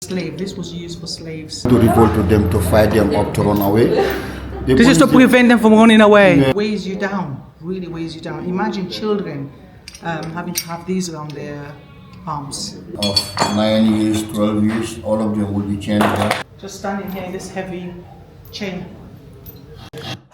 Slave. This was used for slaves. To revolt to them, to fight them up, to run away. This is to prevent them from running away. Yeah. Weighs you down, really weighs you down. Imagine children having to have these around their arms. Of 9 years, 12 years, all of them will be chained here. Just standing here in this heavy chain.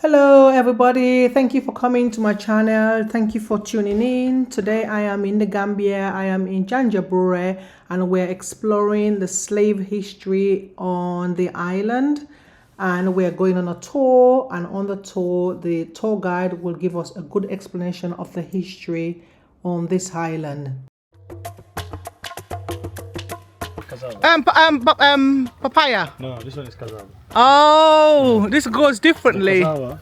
Hello everybody, thank you for coming to my channel. Thank you for tuning in. Today I am in the Gambia. I am in Janjanbureh and we're exploring the slave history on the island, and we're going on a tour, and on the tour the tour guide will give us a good explanation of the history on this island. Papaya. No, this one is cassava. Oh, this goes differently. The cassava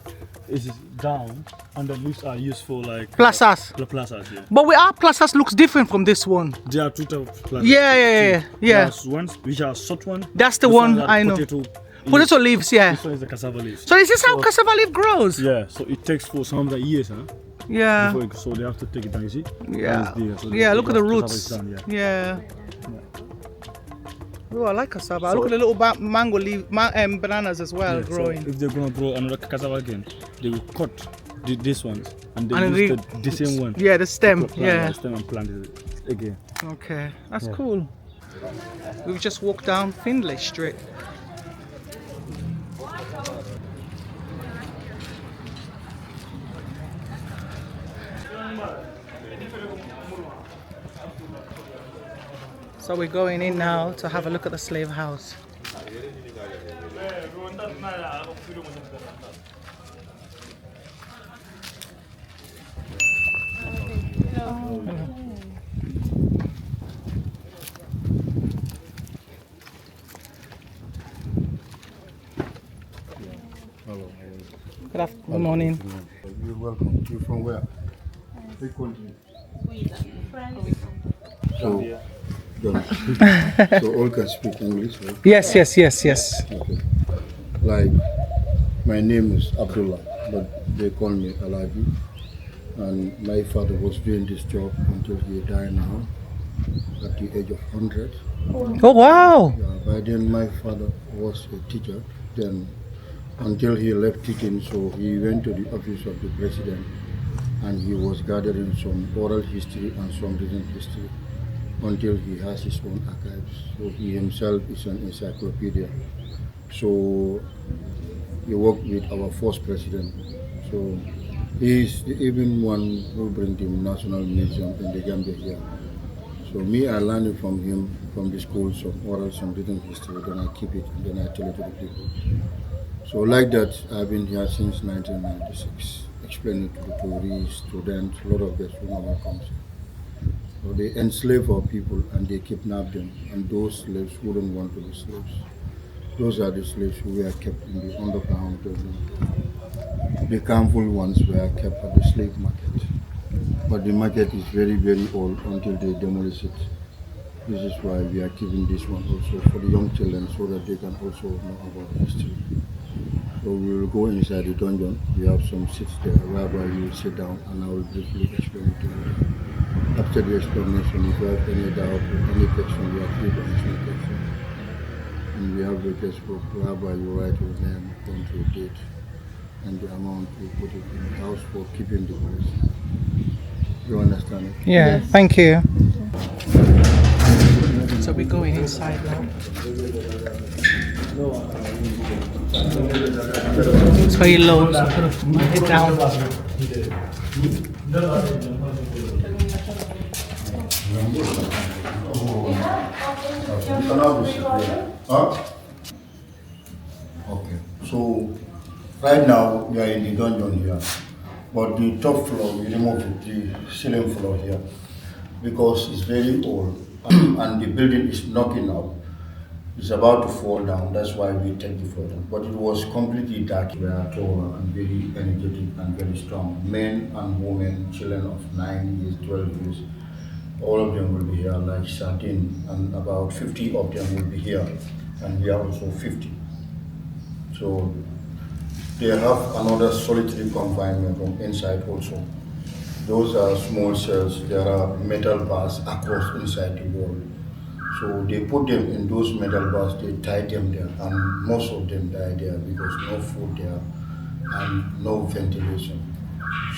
is down, and the leaves are used for like plazas. Plazas, yeah. But our plazas looks different from this one. There are two types of plazas. Yeah. There's ones which are short one. That's the one I know. Potato leaves, yeah. This one is the cassava leaves. So is this how cassava leaf grows? Yeah. So it takes for some of the years, huh? Yeah. So they have to take it down. You see? Yeah. So yeah. Look at the roots. Done, yeah. Oh, I like cassava. Look at the little mango leaf, bananas as well growing. So if they're gonna grow another cassava again, they will cut this one and they use the same one. Yeah, the stem. The stem and plant it again. Okay, that's cool. We've just walked down Findlay Street. So we're going in now to have a look at the slave house. Good morning. You're welcome. You're from where? Which country? So all can speak English, right? Yes. Okay. Like, my name is Abdullah, but they call me Alaji. And my father was doing this job until he died now, at the age of 100. Oh, wow. Yeah, by then my father was a teacher. Then until he left teaching, so he went to the office of the president and he was gathering some oral history and some written history until he has his own archives. So he himself is an encyclopedia. So he worked with our first president. So he is even one who brings the National Museum in the Gambia here. So me, I learned from him, from the school, some oral, some written history, then I keep it and then I tell it to the people. So like that, I've been here since 1996, explaining to the tourists, students, a lot of guests from our country. So they enslave our people and they kidnap them, and those slaves wouldn't want to be slaves. Those are the slaves who were kept in the underground. The harmful ones were kept at the slave market. But the market is very, very old until they demolish it. This is why we are keeping this one also for the young children so that they can also know about history. So we will go inside the dungeon. We have some seats there whereby you will sit down and I will briefly explain it to you. After the explanation, if you have any doubt or any question, we are free to answer the question. And we have the guest book whereby you write your name, country, date, and the amount you put it in the house for keeping the place. You understand it? Yeah, yes. Thank you. So we're going inside now. It's very low, so I'm going to head down. Okay, so right now we are in the dungeon here, but the top floor we remove it, the ceiling floor here, because it's very old and the building is knocking up. It's about to fall down, that's why we take the floor down. But it was completely dark. We are tall and very energetic and very strong. Men and women, children of 9 years, 12 years, all of them will be here like 13, and about 50 of them will be here, and we are also 50. So they have another solitary confinement room inside also. Those are small cells. There are metal bars across inside the wall. So they put them in those metal bars, they tied them there, and most of them died there because no food there and no ventilation.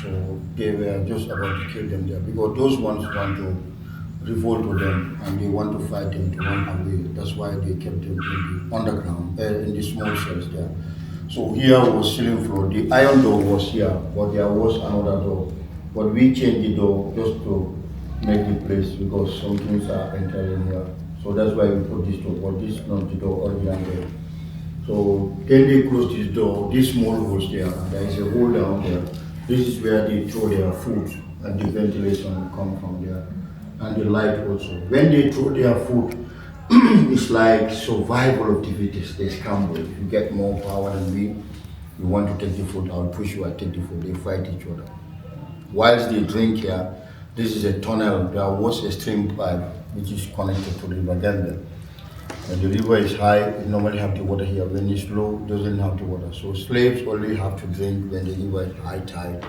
So they were just about to kill them there because those ones want to revolt to them and they want to fight them to run away. That's why they kept them in the underground, in the small cells there. So here was ceiling floor. The iron door was here, but there was another door. But we changed the door just to make the place because some things are entering here. So that's why we put this door, but this is not the door original there. So then they close this door, this small holes there, and there is a hole down there. This is where they throw their food and the ventilation come from there. And the light also. When they throw their food, it's like survival of the fittest. They scramble. If you get more power than me, you want to take the food, I'll push you, I take the food. They fight each other. Whilst they drink here, this is a tunnel. There was a stream pipe which is connected to the river Gambia. When the river is high, it normally have the water here. When it's low, it doesn't have the water. So slaves only have to drink when the river is high tide.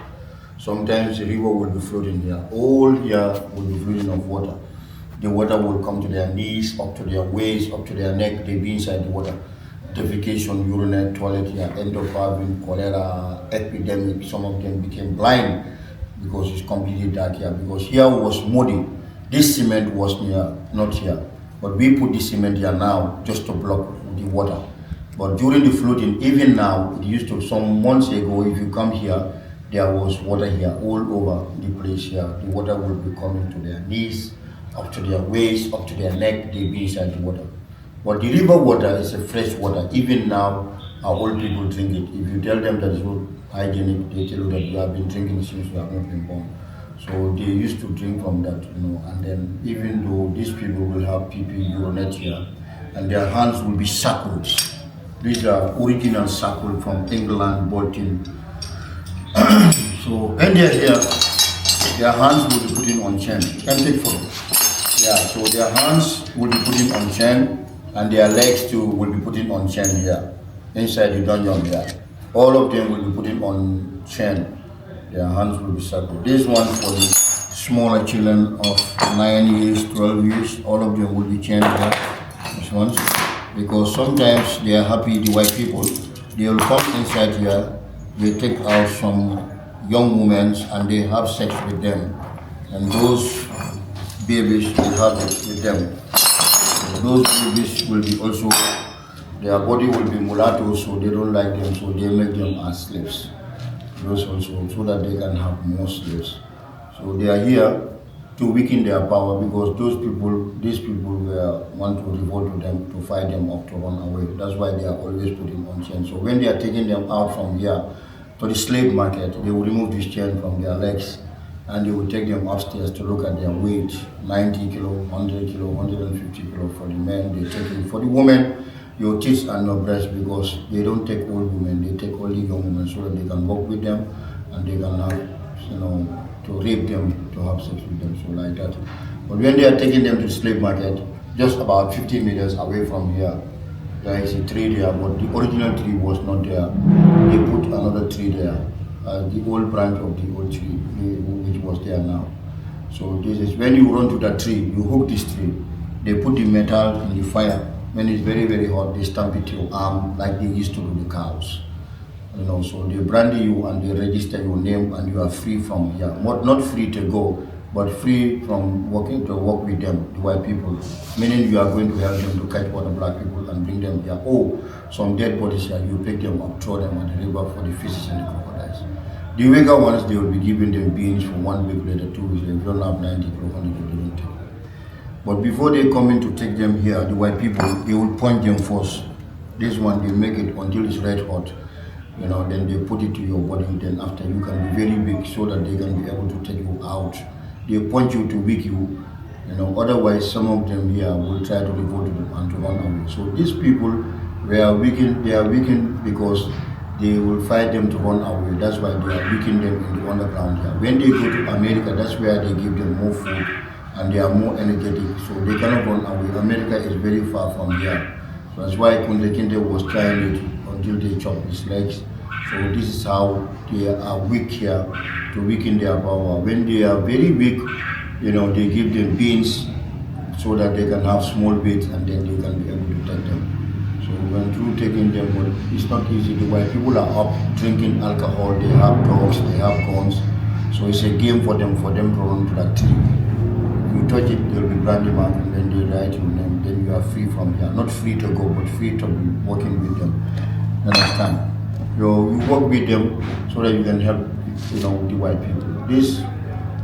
Sometimes the river will be floating here. All here will be floating of water. The water will come to their knees, up to their waist, up to their neck. They be inside the water. Defecation, urinate, toilet here, end up having cholera, epidemic. Some of them became blind because it's completely dark here. Because here was muddy. This cement was here, not here. But we put the cement here now just to block the water. But during the flooding, even now, it used to, some months ago, if you come here, there was water here all over the place here. The water will be coming to their knees, up to their waist, up to their neck. They be inside the water. But the river water is a fresh water. Even now, our old people drink it. If you tell them that it's not hygienic, they tell you that you have been drinking since you have not been born. So they used to drink from that, and then even though these people will have PP urinate here, and their hands will be shackles. These are original shackles from England, Bolton. So when they're here, their hands will be put in on chain. Can take photo. Yeah, so their hands will be put in on chain, and their legs too will be put in on chain here, inside the dungeon here. All of them will be put in on chain. Their hands will be shackled. This one for the smaller children of 9 years, 12 years, all of them will be chained here. These ones, because sometimes they are happy, the white people, they will come inside here, they take out some young women and they have sex with them. And those babies will have it with them. So those babies will be also, their body will be mulatto, so they don't like them, so they make them as slaves. Those also, so that they can have more slaves. So they are here to weaken their power because these people want to revolt to them, to fight them up, to run away. That's why they are always putting on chains. So when they are taking them out from here to the slave market, they will remove this chain from their legs and they will take them upstairs to look at their weight, 90 kilo, 100 kilo, 150 kilo for the men. They take it for the women. Your tits are not breast because they don't take old women, they take only young women so that they can work with them and they can have, to rape them, to have sex with them, so like that. But when they are taking them to the slave market, just about 15 meters away from here, there is a tree there, but the original tree was not there. They put another tree there, the old branch of the old tree, which was there now. So this is, when you run to that tree, you hook this tree, they put the metal in the fire. When it's very, very hot, they stamp it to your arm like they used to do the cows. So they brand you and they register your name and you are free from here. Not free to go, but free from working to work with them, the white people. Meaning you are going to help them to catch other black people and bring them here. Oh, some dead bodies here, you pick them up, throw them at the river for the fishes and the crocodiles. The weaker ones, they will be giving them beans for 1 week later, 2 weeks later. If you don't have 90 kilo, 100 kilo, they don't take. But before they come in to take them here, the white people, they will point them first. This one, they make it until it's red hot. Then they put it to your body. Then after, you can be very big so that they can be able to take you out. They point you to weak you. Otherwise, some of them here will try to revolt to them and to run away. So these people were weakened. They are weakened because they will fight them to run away. That's why they are weakening them in the underground here. When they go to America, that's where they give them more food. And they are more energetic, so they cannot run away. America is very far from here. So that's why Kunde Kinde was trying it until they chop his legs. So this is how they are weak here, to weaken their power. When they are very weak, they give them beans, so that they can have small beds and then they can be able to take them. So when through taking them, well, it's not easy. The white people are up drinking alcohol, they have dogs, they have guns. So it's a game for them to run to that tree. If you touch it, they'll be brandy mark and then they write your name. Then you are free from here. Not free to go, but free to be working with them. You understand? You work with them so that you can help, the white people.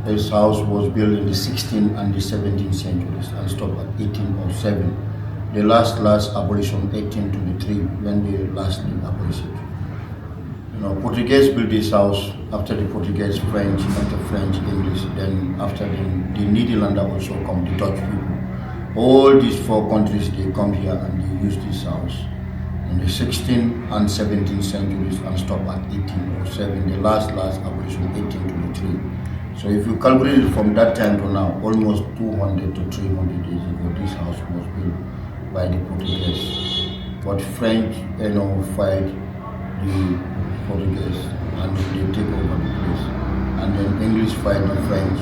This house was built in the 16th and the 17th centuries and stopped at 1807. The last abolition 1823 when they lastly abolished it. Portuguese built this house after the Portuguese, French, after French, English, then after the Netherlands also come, the Dutch people. All these 4 countries, they come here and they use this house in the 16th and 17th centuries and stop at 1807, the last abolition 1823. So if you calculate it from that time to now, almost 200 to 300 years ago, this house was built by the Portuguese. But French, fight the Portuguese and they take over the place. And then English fight the French.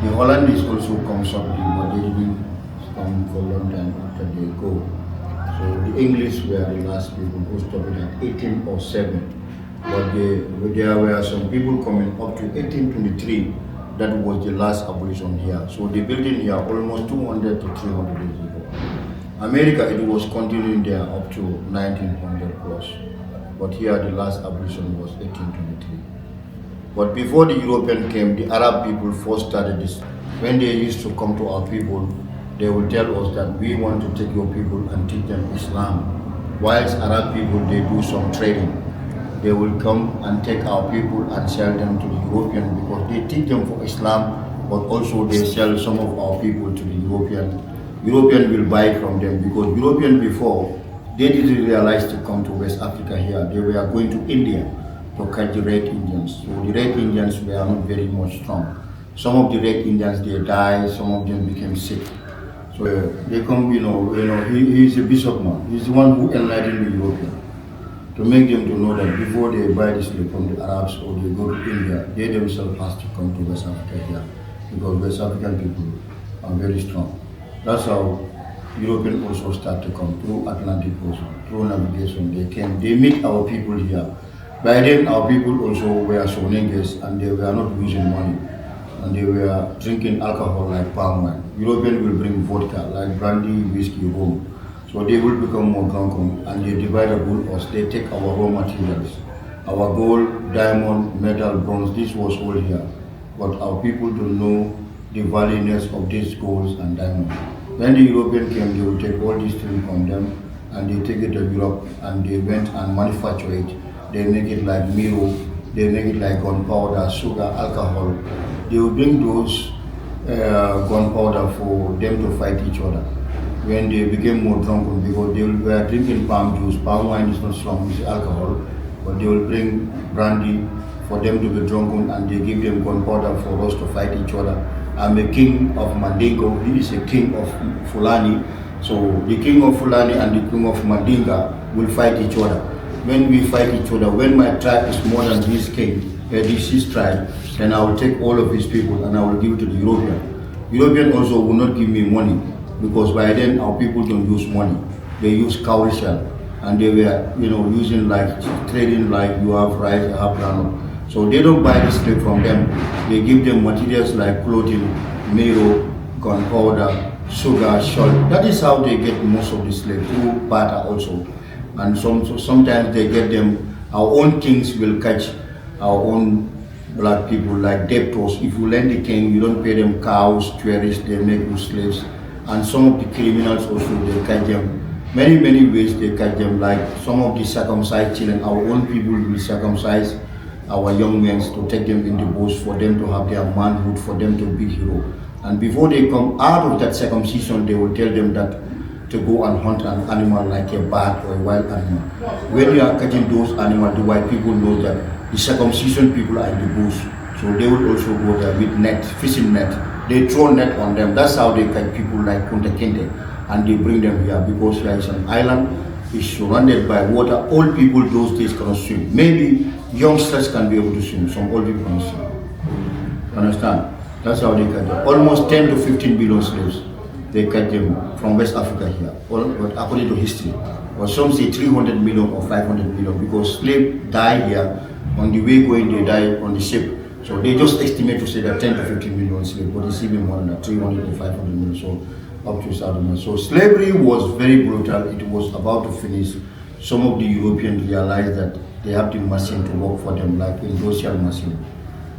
The Hollandese also come shortly, but they didn't come for a long time after they go. So the English were the last people who stopped at 1807. But there were some people coming up to 1823. That was the last abolition here. So the building here almost 200 to 300 years ago. America, it was continuing there up to 1900 plus. But here the last abolition was 1823. But before the European came, the Arab people first started this. When they used to come to our people, they will tell us that we want to take your people and teach them Islam. Whilst Arab people, they do some trading. They will come and take our people and sell them to the European because they teach them for Islam, but also they sell some of our people to the European. European will buy from them because European before, they didn't realize to come to West Africa here. They were going to India to catch the Red Indians. So the Red Indians were not very much strong. Some of the Red Indians, they died, some of them became sick. So they come, he's a bishop man. He's the one who enlightened the European to make them to know that before they buy the slave from the Arabs or they go to India, they themselves have to come to West Africa here because West African people are very strong. That's how Europeans also start to come through Atlantic also, through navigation. They came, they meet our people here. By then our people also were Soninges and they were not losing money. And they were drinking alcohol like palm wine. Europeans will bring vodka like brandy, whiskey, rum. So they will become more drunken and they divide among us. They take our raw materials, our gold, diamond, metal, bronze. This was all here. But our people don't know the valueness of these golds and diamonds. When the European came, they would take all these things from them and they take it to Europe and they went and manufacture it. They make it like Miro, they make it like gunpowder, sugar, alcohol. They will bring those gunpowder for them to fight each other. When they became more drunken, because they were drinking palm juice, palm wine is not strong, it's alcohol, but they will bring brandy for them to be drunken and they give them gunpowder for us to fight each other. I'm a king of Mandingo, he is a king of Fulani. So the king of Fulani and the king of Mandinga will fight each other. When we fight each other, when my tribe is more than this king, his tribe, then I will take all of his people and I will give it to the European. European also will not give me money because by then our people don't use money. They use cowrie shell and they were, using like trading like you have rice, you have groundnut. So they don't buy the slave from them. They give them materials like clothing, miro, gunpowder, sugar, salt. That is how they get most of the slaves, through barter also. And sometimes they get them, our own kings will catch our own black people like debtors. If you lend the king, you don't pay them cows, tourists, they make you slaves. And some of the criminals also, they catch them. Many ways they catch them, like some of the circumcised children, our own people will circumcise our young men to take them in the bush for them to have their manhood, for them to be hero. And before they come out of that circumcision, they will tell them that to go and hunt an animal like a bat or a wild animal. When you are catching those animals, the white people know that the circumcision people are in the bush. So they will also go there with net, fishing net. They throw net on them. That's how they catch people like Kunta Kinte. And they bring them here because here is an island, it's surrounded by water. Old people those days cannot swim. Maybe youngsters can be able to swim, some old people cannot swim. Understand? That's how they catch them. Almost 10 to 15 billion slaves they catch them from West Africa here, but according to history. Or some say 300 million or 500 million, because slaves die here, on the way going they die on the ship. So they just estimate to say that 10 to 15 million slaves, but it's even more than that, 300 to 500 million, so up to 1,000 million. So slavery was very brutal. It was about to finish. Some of the Europeans realized that they have the machine to work for them, like industrial machine.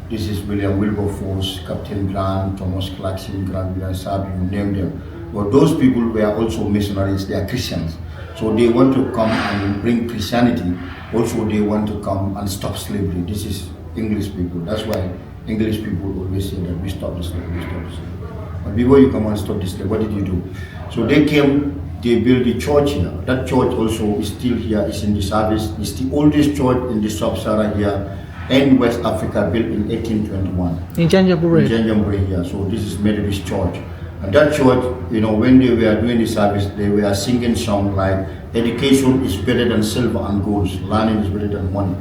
This is William Wilberforce, Captain Grant, Thomas Clarkson, Grant William Saab, you name them. But those people were also missionaries, they are Christians. So they want to come and bring Christianity. Also they want to come and stop slavery. This is English people. That's why English people always say that we stop the slavery, we stop the slavery. But before you come and stop the slavery, what did you do? So they came, they built the church here. That church also is still here, is in the service. It's the oldest church in the sub-Sahara here in West Africa, built in 1821. In Janjanbureh. In Janjanbureh here. So this is Methodist church. And that church, when they were doing the service, they were singing songs like, education is better than silver and gold, learning is better than money.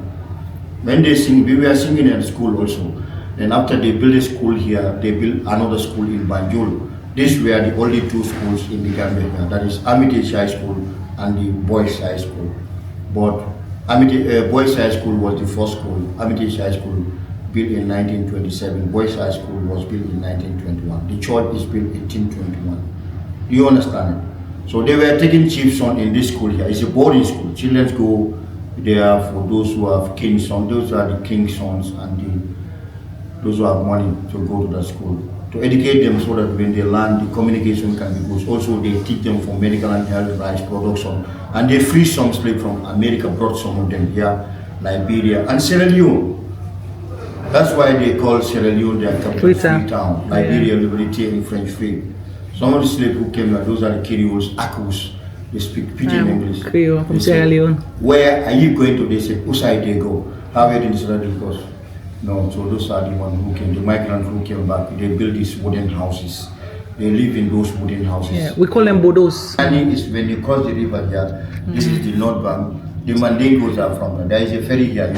When they sing, we were singing in school also. Then after they built a school here, they built another school in Banjul. These were the only two schools in the Gambia, that is Armitage High School and the Boys High School. But Boys High School was the first school. Armitage High School built in 1927. Boys High School was built in 1921. The church is built in 1821. Do you understand it? So they were taking chiefs on in this school here. It's a boarding school. Children go there for those who have king's sons. Those are the king's sons and those who have money to go to the school. To educate them so that when they learn, the communication can be good. Also, they teach them for medical and health rights production. And they free some slaves from America, brought some of them here, Liberia, and Sierra Leone. That's why they call Sierra Leone their capital, Freetown. Liberia, Liberty, in French free. Some of the slaves who came here, those are the Creoles, Akus. They speak pidgin English. Creole from Sierra Leone. Where are you going to? They say, whose side they go? How are you doing this? Because no, so those are the ones who came, the migrants who came back. They build these wooden houses. They live in those wooden houses. Yeah, we call them bodos. And is when you cross the river here, this is the north bank. The Mandingos are from there. There is a ferry here,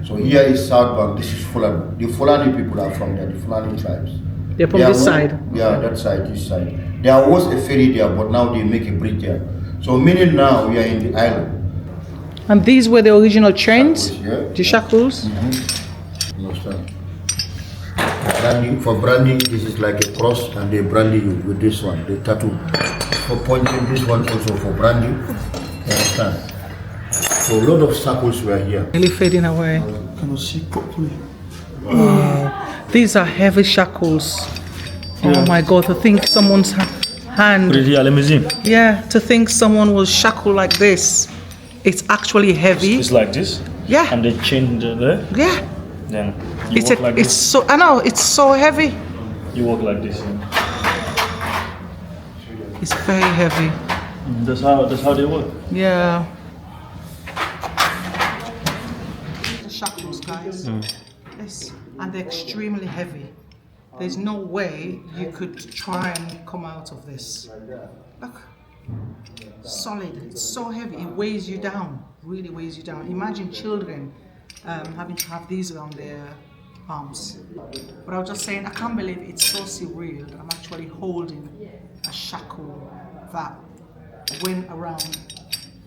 So here is south bank, this is Fulani. The Fulani people are from there, the Fulani tribes. They're from this side? Yeah, that side, this side. There was a ferry there, but now they make a bridge there. So meaning now we are in the island. And these were the original chains? Shackles, yeah. The shackles? Understand? Brandy, for brandy, this is like a cross, and they brandy you with this one, the tattoo. For pointing, this one also for brandy. Understand? So a lot of shackles were here. Really fading away. Cannot see properly. These are heavy shackles. Oh my God, to think someone's hand. Put it here, let me see. Yeah, to think someone was shackled like this. It's actually heavy. It's like this. Yeah. And they chain there. Yeah. Then you walk like it's this. so, I know, it's so heavy. You walk like this. It's very heavy. That's how they work. Yeah. The shackles, guys. Yes, and they're extremely heavy. There's no way you could try and come out of this. Look, solid. It's so heavy. It weighs you down. Really weighs you down. Imagine children having to have these around their arms. But I was just saying, I can't believe it's so surreal. I'm actually holding a shackle that went around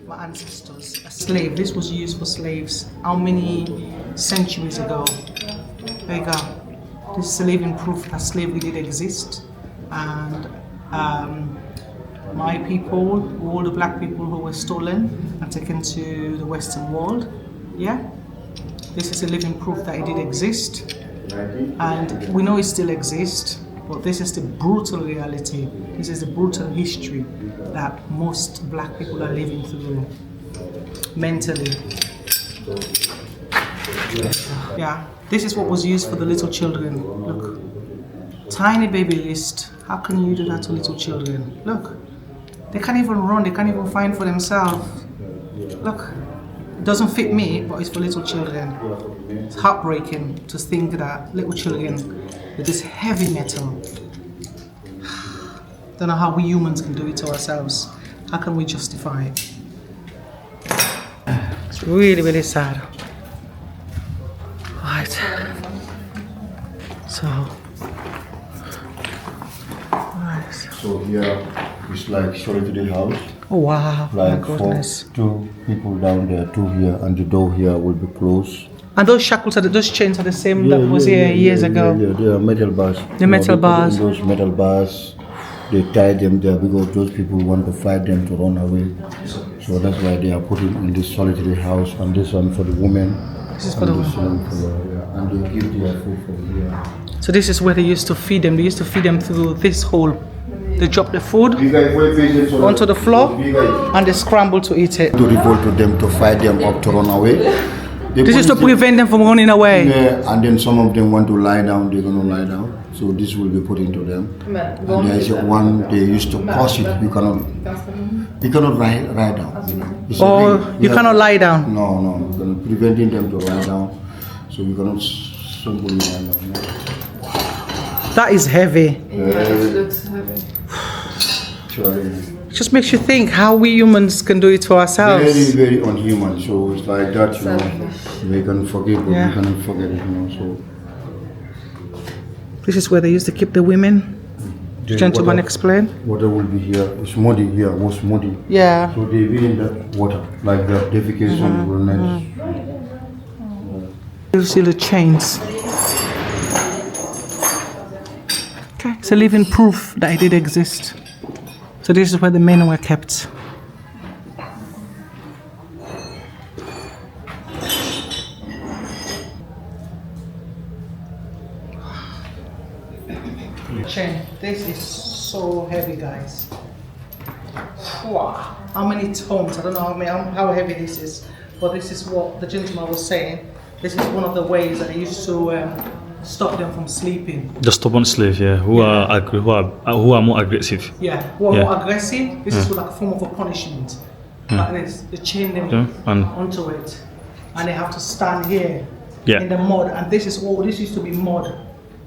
my ancestors. A slave. This was used for slaves. How many centuries ago? There you go. This is a living proof that slavery did exist. And my people, all the black people who were stolen and taken to the Western world, yeah? This is a living proof that it did exist. And we know it still exists, but this is the brutal reality. This is the brutal history that most black people are living through mentally. Yeah, this is what was used for the little children. Look, tiny baby list. How can you do that to little children? Look, they can't even run, they can't even find for themselves. Look, it doesn't fit me, but it's for little children. It's heartbreaking to think that little children with this heavy metal. Don't know how we humans can do it to ourselves. How can we justify it? It's really, really sad. Right. So. Right. So here is like solitary house. Oh wow, Like my goodness. two people down there, two here, and the door here will be closed. And those shackles, those chains are the same that was here years ago? Yeah, they are metal bars. The metal bars. Those metal bars, they tie them there because those people want to fight them to run away. So that's why they are putting in this solitary house, and this one for the women. This is for the women. And they give their food from here. So this is where they used to feed them. They used to feed them through this hole. They drop the food onto the floor and they scramble to eat it. To revolt to them, to fight them up, to run away. This is to prevent them from running away. Yeah, and then some of them want to lie down, they're going to lie down. So this will be put into them. And there is one, they used to cross it. You cannot lie down. You cannot lie down? No, preventing them to lie down. So you cannot simply lie down. That is heavy. It looks heavy. It just makes you think how we humans can do it to ourselves. Very, very unhuman. So it's like that, you know. We can forgive, but we cannot forget it, you know. So this is where they used to keep the women. The gentleman explained. Water will be here. It's muddy here. It was muddy. Yeah. So they be in that water, like the defecation will not. You see the chains. Okay, it's a living proof that it did exist. So this is where the men were kept. Chain. This is so heavy, guys. Wow. How many tons? I don't know how heavy this is, but this is what the gentleman was saying. This is one of the ways that they used to stop them from sleeping. The stubborn slave, yeah, who are more aggressive. Yeah, who are more aggressive. This is like a form of a punishment. And they chain them onto it, and they have to stand here in the mud. And this used to be mud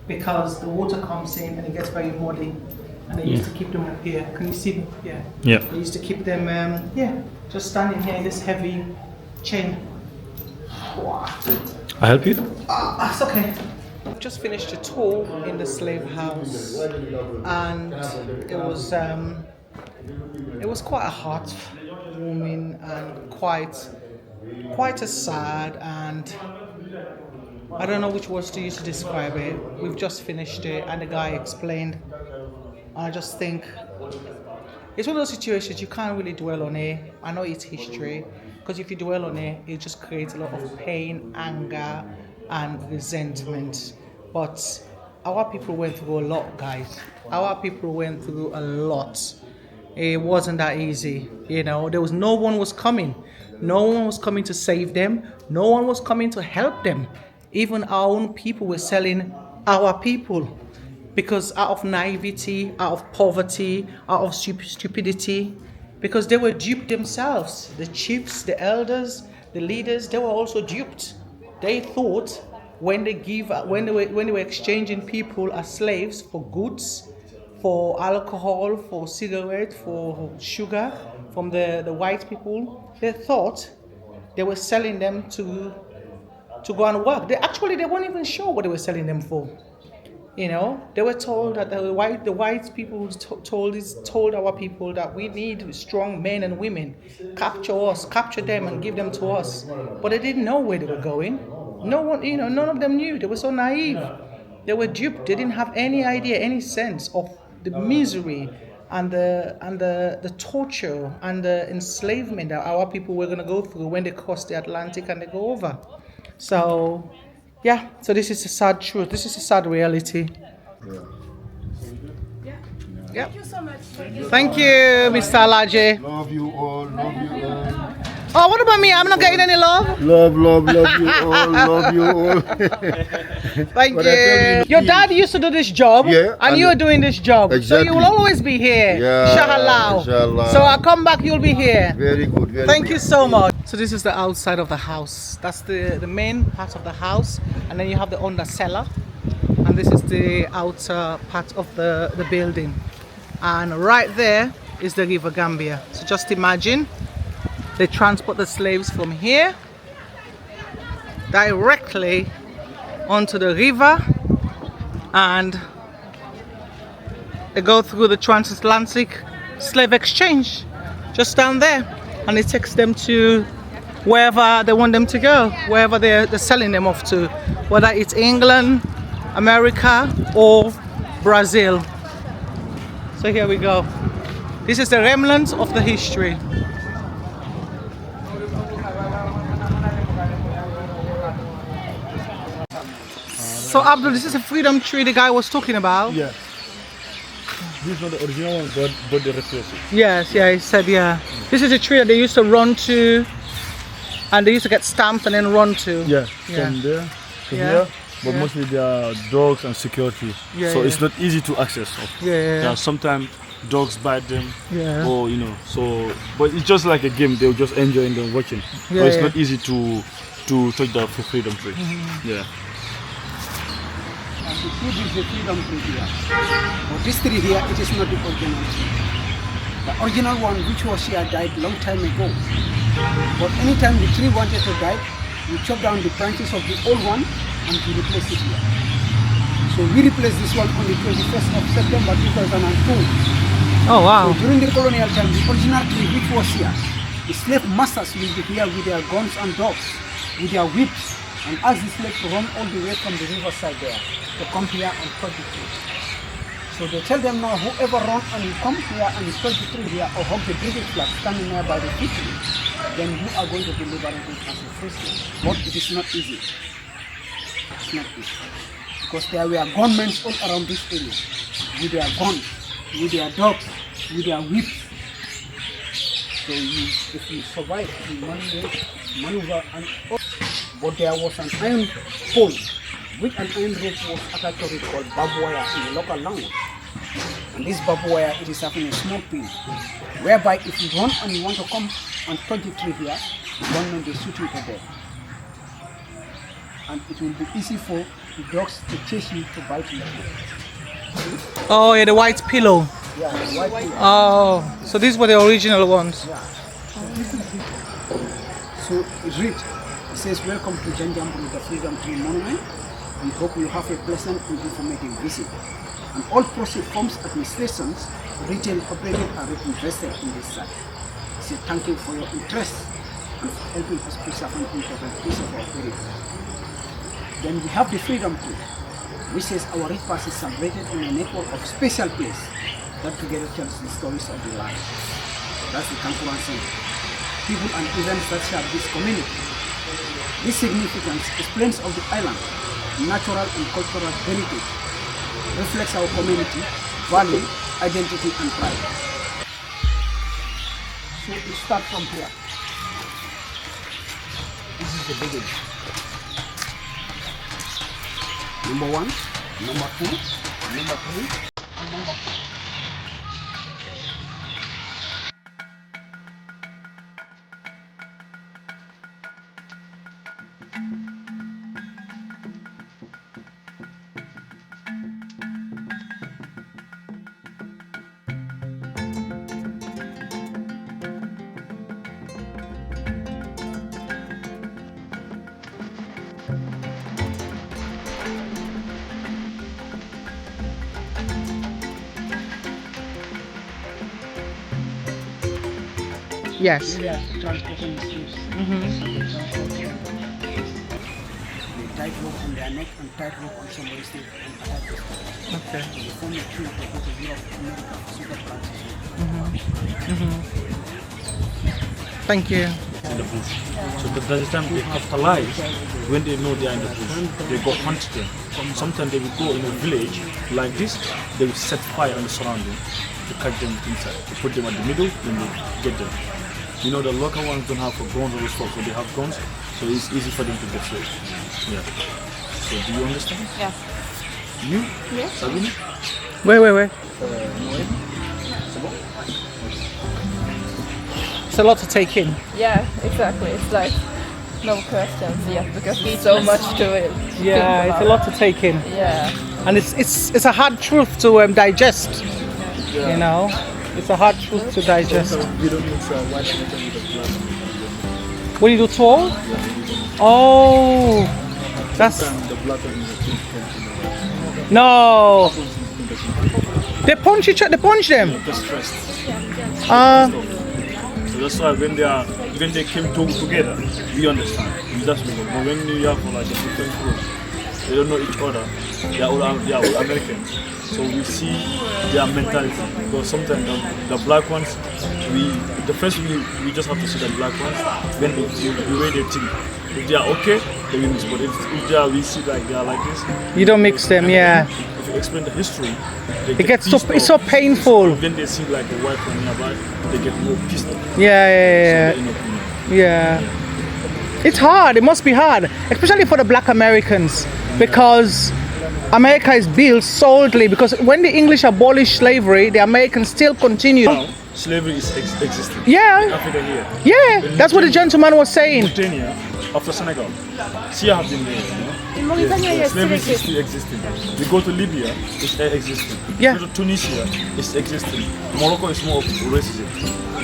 because the water comes in and it gets very muddy. And they used to keep them up here. Can you see them? Yeah. They used to keep them, just standing here in this heavy chain. Wow. I help you? That's okay. I've just finished a tour in the slave house, and it was quite a heartwarming and quite a sad, and I don't know which words to use to describe it. We've just finished it, and the guy explained. I just think it's one of those situations you can't really dwell on it. I know it's history, because if you dwell on it, it just creates a lot of pain, anger, and resentment. But our people went through a lot, guys. Our people went through a lot. It wasn't that easy, you know. No one was coming. No one was coming to save them. No one was coming to help them. Even our own people were selling our people, because out of naivety, out of poverty, out of stupidity, because they were duped themselves. The chiefs, the elders, the leaders, they were also duped. They thought when they were exchanging people as slaves for goods, for alcohol, for cigarette, for sugar from the white people, they thought they were selling them to go and work. They weren't even sure what they were selling them for. You know, they were told that the white people told our people that we need strong men and women, capture them and give them to us. But they didn't know where they were going. No one, none of them knew. They were so naive. They were duped. They didn't have any idea, any sense of the misery and the torture and the enslavement that our people were going to go through when they crossed the Atlantic and they go over. So, yeah. So this is a sad truth. This is a sad reality. Yeah. Thank you so much. Thank you, Mr. Alaje. Love you all, love you all. Oh, what about me? I'm not getting any love. Love you all, love you all. Thank you. Your dad used to do this job, and you are doing this job. Exactly. So you will always be here. Yeah, inshallah. So I'll come back, you'll be here. Very good. Thank you so much. So this is the outside of the house. That's the main part of the house, and then you have the under cellar, and this is the outer part of the building. And right there is the river Gambia. So just imagine. They transport the slaves from here directly onto the river, and they go through the transatlantic slave exchange just down there, and it takes them to wherever they want them to go, wherever they're selling them off to, whether it's England, America, or Brazil. So here we go. This is the remnants of the history. So Abdul, this is a freedom tree the guy was talking about. Yeah. This is not the original one, but the replaced it. Yes, yeah, he said, yeah. This is a tree that they used to run to, and they used to get stamped and then run to. Yeah, Yeah. from there to Yeah. here. But Yeah. mostly there are dogs and security. Yeah, so yeah. it's not easy to access. Yeah. Yeah, sometimes dogs bite them. Yeah. Or, you know, so, but it's just like a game. They'll just enjoy them watching. Yeah, but it's yeah. not easy to touch the freedom tree. Yeah. This is the freedom tree here. But this tree here, it is not the original tree. The original one, which was here, died long time ago. But anytime the tree wanted to die, we chop down the branches of the old one and we replace it here. So we replaced this one on the 21st of September 2002. Oh wow. So during the colonial time, the original tree which was here, the slave masters will be here with their guns and dogs, with their whips, and ask the slaves to run all the way from the riverside there to come here and cut the tree. So they tell them now, whoever runs and you come here and you cut the tree here or hug the British flag standing there by the tree, then you are going to be liberated as a free slave. But it is not easy. It's not easy. Because there were gunmen all around this area with their guns, with their dogs, with their whips. So if you survive, you maneuver and but there was an iron pole with an iron rope was attached to it called barbed wire in the local language. And this barbed wire, it is having a small pin, whereby if you run and you want to come and touch the tree here, the gunmen they shoot you to death. And it will be easy for the dogs to chase you to bite you. Oh yeah, the white pillow. Yeah, the white pin. Oh, so these were the original ones. So it reads, it says, welcome to Janjanbureh, the Freedom Tree Monument. We hope you have a pleasant and informative visit. And all proceeds from administrations, retail, operated are invested in this site. I say thank you for your interest and for helping us preserve an important piece of our heritage. Then we have the Freedom Tree, which says our rich past is celebrated in a network of special places that together tells the stories of the land. That's the Conference Center. People and events that share this community. This significance explains of the island, natural and cultural heritage, reflects our community, value, identity and pride. So we start from here. This is the beginning. Number 1, number 2, number 3, and number 4. Yes. Yeah, transporting the slaves. They tied rope on their neck and tied rope on somebody's neck and attach the slaves. Okay. So they form a queue to go to Europe, America, super transition. Thank you. In the bush. So by the time they capitalize, when they know they are in the bush, they go hunt them. Sometimes they will go in a village like this, they will set fire on the surrounding to catch them inside. To put them at the middle, then they get them. You know, the local ones don't have guns or stuff, so they have guns, so it's easy for them to get killed. Yeah. So do you understand? Yeah. You? Yes. Sabine? Wait. It's a lot to take in. Yeah, exactly. It's like no questions yet because there's so much to it. Yeah, think it's a about. lot to take in, Yeah. and it's a hard truth to digest. You know, it's a hard truth to digest. We don't mix white tomato with the black. What do you do to all? Oh, that's The black one is the no. They punch each other. They punch them. They're stressed. Uh, So that's why when they came together, we understand. That's because. But when you have like a different group, they don't know each other. They are all Americans. So we see their mentality. Because sometimes the black ones, we just have to see the black ones when the way they think. If they are okay, they will mix. But if they are, we see like they are like this. you don't mix them, yeah. If you explain the history, It gets it's so painful. When they see like the white one nearby, they get more pissed off. Yeah. So Yeah. It's hard. It must be hard, especially for the black Americans, because America is built solely because when the English abolished slavery, the Americans still continue. now, slavery is existing. Yeah. In Africa here. Yeah, that's what the gentleman was saying. Mauritania, after Senegal, see have been there. You know? In Mauritania, yes, Slavery still is still existing. We go to Libya, it's existing. Yeah. We go to Tunisia, it's existing. Morocco is more of racism,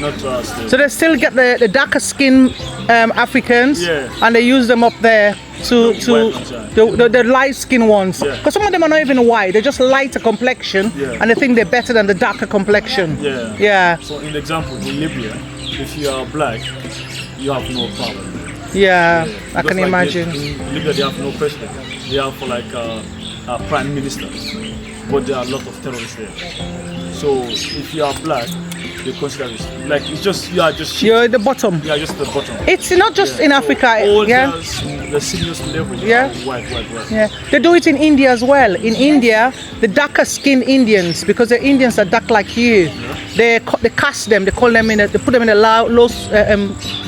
not slavery. So they still get the darker skin Africans, Yeah. and they use them up there to white ones, yeah. the light skin ones. Yeah. Because some of them are not even white; they're just lighter complexion, Yeah. and they think they're better than the darker complexion. Yeah. Yeah. So in example, in Libya, if you are black, you have no power. Yeah, I Because can like imagine. in Libya, they have no president. They have like a prime minister, but there are a lot of terrorists there. So if you are black, they consider it like it's just you are just shit. You're at the bottom. You are just the bottom. It's not just in Africa, All yeah. the senior level, Yeah. white. Yeah, they do it in India as well. In India, the darker skinned Indians, because the Indians are dark like you, they cast them. They call them they put them in the low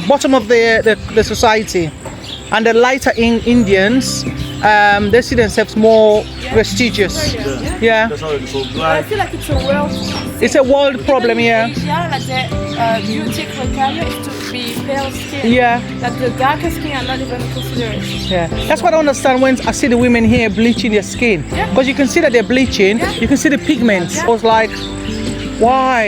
bottom of the society, and the lighter Indians, they see themselves more prestigious. Yeah, That's how it is. So I black. feel like it's a world. it's a world problem. Yeah, Asia, like the beauty criteria is to be pale skin. Yeah. Like the darker skin are not even considered. yeah. That's what I understand when I see the women here bleaching their skin, Yeah. because you can see that they're bleaching. Yeah. You can see the pigments. I was like, why?